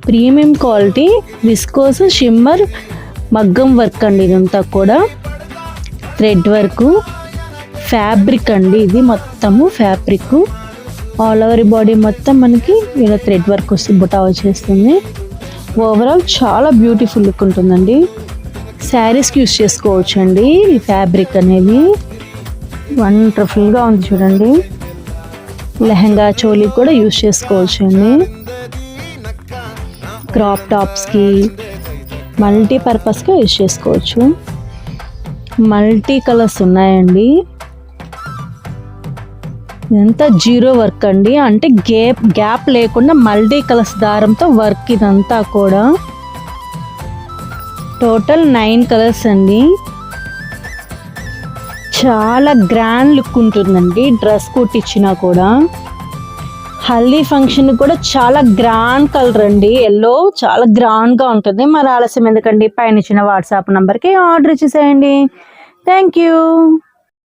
Premium quality viscose shimmer మగ్గం work అండి. ఇదంతా కూడా థ్రెడ్ వర్క్, ఫ్యాబ్రిక్ అండి. ఇది మొత్తము ఫ్యాబ్రిక్, ఆల్ ఓవర్ బాడీ మొత్తం మనకి ఇలా థ్రెడ్ వర్క్ వస్తే బుటా వచ్చేస్తుంది. ఓవరాల్ చాలా బ్యూటిఫుల్ లుక్ ఉంటుందండి. శారీస్కి యూస్ చేసుకోవచ్చు అండి. ఈ ఫ్యాబ్రిక్ అనేది వండర్ఫుల్గా ఉంది చూడండి. లెహంగా చోలీకి కూడా యూస్ చేసుకోవచ్చు అండి. క్రాప్ టాప్స్కి మల్టీపర్పస్గా యూస్ చేసుకోవచ్చు. మల్టీ కలర్స్ ఉన్నాయండి. ఇదంతా జీరో వర్క్ అండి, అంటే గ్యాప్ లేకుండా మల్టీ కలర్స్ దారంతో వర్క్. ఇదంతా కూడా టోటల్ 9 కలర్స్ అండి. చాలా గ్రాండ్ లుక్ ఉంటుందండి. డ్రెస్ కుట్టించినా కూడా హల్దీ ఫంక్షన్ కూడా చాలా గ్రాండ్ కలర్ అండి. ఎల్లో చాలా గ్రాండ్గా ఉంటుంది. మరి ఆలస్యం ఎందుకండి, పైన ఇచ్చిన వాట్సాప్ నెంబర్కి ఆర్డర్ ఇచ్చేసేయండి. Thank you.